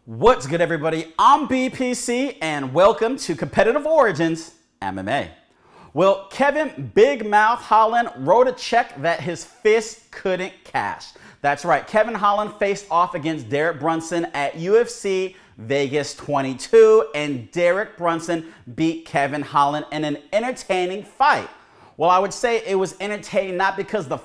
What's good, everybody? I'm BPC, and welcome to Competitive Origins MMA. Well, Kevin Big Mouth Holland wrote a check that his fist couldn't cash. That's right, Kevin Holland faced off against Derek Brunson at UFC Vegas 22, and Derek Brunson beat Kevin Holland in an entertaining fight. Well, I would say it was entertaining not because of the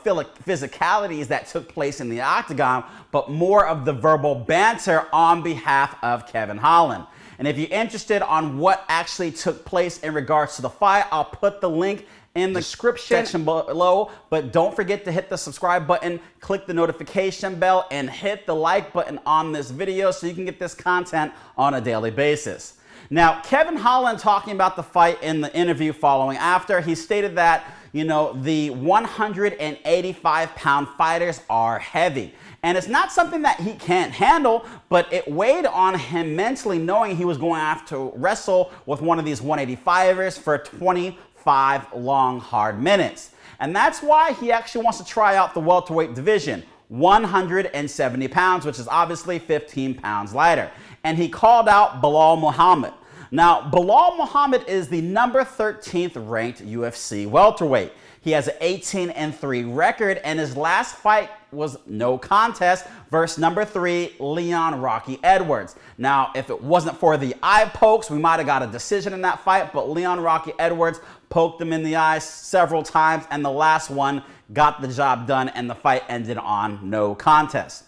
physicalities that took place in the octagon, but more of the verbal banter on behalf of Kevin Holland. And if you're interested on what actually took place in regards to the fight, I'll put the link in the description section below. But don't forget to hit the subscribe button, click the notification bell, and hit the like button on this video so you can get this content on a daily basis. Now, Kevin Holland talking about the fight in the interview following after, he stated that, the 185-pound fighters are heavy. And it's not something that he can't handle, but it weighed on him mentally knowing he was going to have to wrestle with one of these 185ers for 25 long, hard minutes. And that's why he actually wants to try out the welterweight division, 170 pounds, which is obviously 15 pounds lighter. And he called out Belal Muhammad. Now, Belal Muhammad is the number 13th ranked UFC welterweight. He has an 18-3 record, and his last fight was no contest versus number 3, Leon Rocky Edwards. Now, if it wasn't for the eye pokes, we might have got a decision in that fight, but Leon Rocky Edwards poked him in the eyes several times, and the last one got the job done, and the fight ended on no contest.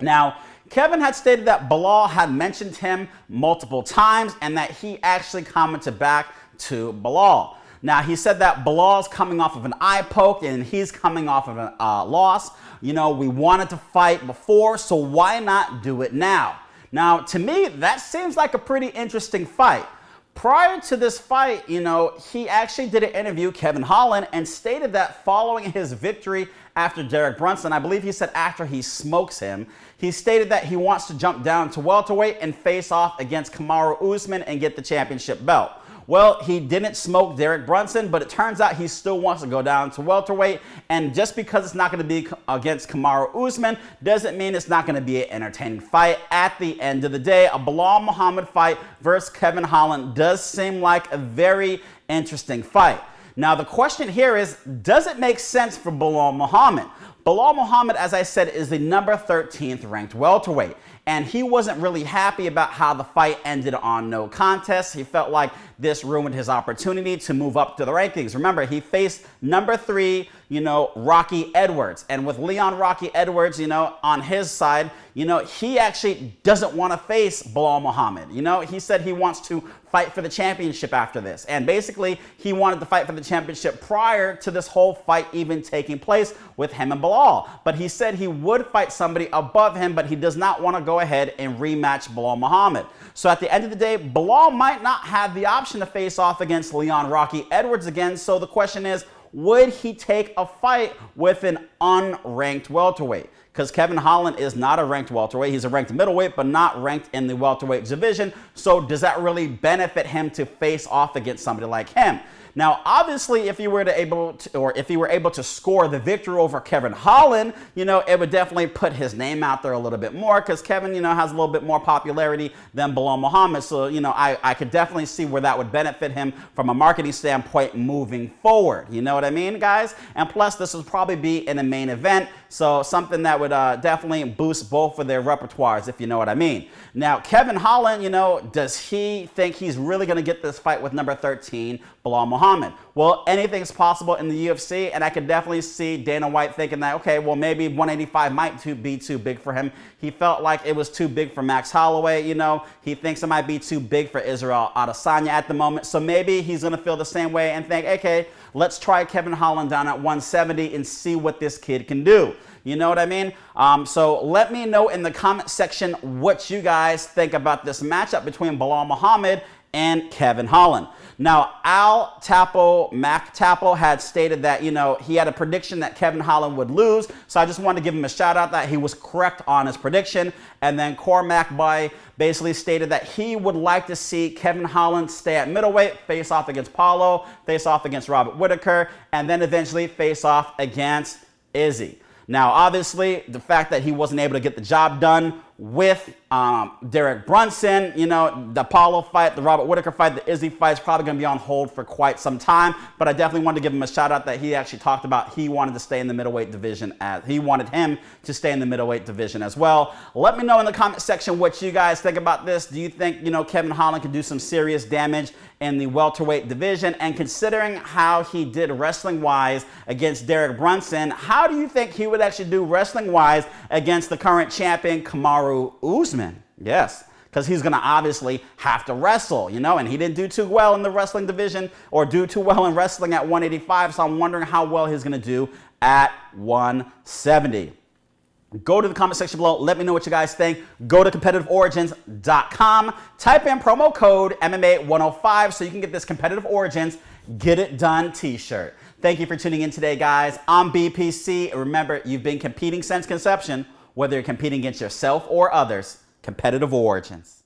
Now, Kevin had stated that Belal had mentioned him multiple times and that he actually commented back to Belal. Now, he said that Belal's coming off of an eye poke and he's coming off of a loss. We wanted to fight before, so why not do it now? Now, to me, that seems like a pretty interesting fight. Prior to this fight, he actually did an interview, Kevin Holland, and stated that following his victory after Derek Brunson, I believe he said after he smokes him, he stated that he wants to jump down to welterweight and face off against Kamaru Usman and get the championship belt. Well, he didn't smoke Derek Brunson, but it turns out he still wants to go down to welterweight. And just because it's not going to be against Kamaru Usman doesn't mean it's not going to be an entertaining fight. At the end of the day, a Belal Muhammad fight versus Kevin Holland does seem like a very interesting fight. Now, the question here is, does it make sense for Belal Muhammad? Belal Muhammad, as I said, is the number 13th ranked welterweight. And he wasn't really happy about how the fight ended on no contest. He felt like this ruined his opportunity to move up to the rankings. Remember, he faced number 3, Rocky Edwards. And with Leon Rocky Edwards, on his side, he actually doesn't want to face Belal Muhammad. He said he wants to fight for the championship after this. And basically, he wanted to fight for the championship prior to this whole fight even taking place with him and Belal. But he said he would fight somebody above him, but he does not want to go ahead and rematch Belal Muhammad. So at the end of the day, Belal might not have the option to face off against Leon Rocky Edwards again. So the question is, would he take a fight with an unranked welterweight? Because Kevin Holland is not a ranked welterweight. He's a ranked middleweight, but not ranked in the welterweight division. So does that really benefit him to face off against somebody like him? Now, obviously, if he were able to score the victory over Kevin Holland, it would definitely put his name out there a little bit more because Kevin, has a little bit more popularity than Belal Muhammad. So, I could definitely see where that would benefit him from a marketing standpoint moving forward. You know what I mean, guys? And plus, this would probably be in a main event. So something that would definitely boost both of their repertoires, if you know what I mean. Now, Kevin Holland, does he think he's really going to get this fight with number 13, Belal Muhammad? Well, anything's possible in the UFC, and I could definitely see Dana White thinking that, okay, well, maybe 185 might be too big for him. He felt like it was too big for Max Holloway, He thinks it might be too big for Israel Adesanya at the moment. So maybe he's going to feel the same way and think, okay, let's try Kevin Holland down at 170 and see what this kid can do. You know what I mean? So let me know in the comment section what you guys think about this matchup between Belal Muhammad and Kevin Holland. Now, Mac Tapo had stated that, he had a prediction that Kevin Holland would lose. So I just wanted to give him a shout out that he was correct on his prediction. And then Cormac Bay basically stated that he would like to see Kevin Holland stay at middleweight, face off against Paulo, face off against Robert Whittaker, and then eventually face off against Izzy. Now, obviously, the fact that he wasn't able to get the job done with Derek Brunson. You know, the Apollo fight, the Robert Whittaker fight, the Izzy fight is probably going to be on hold for quite some time. But I definitely wanted to give him a shout out that he actually talked about he wanted to stay in the middleweight division, as he wanted him to stay in the middleweight division as well. Let me know in the comment section what you guys think about this. Do you think, you know, Kevin Holland can do some serious damage in the welterweight division? And considering how he did wrestling-wise against Derek Brunson, how do you think he would actually do wrestling-wise against the current champion, Kamaru Usman? Yes, because he's going to obviously have to wrestle, you know, and he didn't do too well in the wrestling division or do too well in wrestling at 185, so I'm wondering how well he's going to do at 170. Go to the comment section below. Let me know what you guys think. Go to competitiveorigins.com. Type in promo code MMA105 so you can get this Competitive Origins Get It Done t-shirt. Thank you for tuning in today, guys. I'm BPC. Remember, you've been competing since conception. Whether you're competing against yourself or others, Competitive Origins.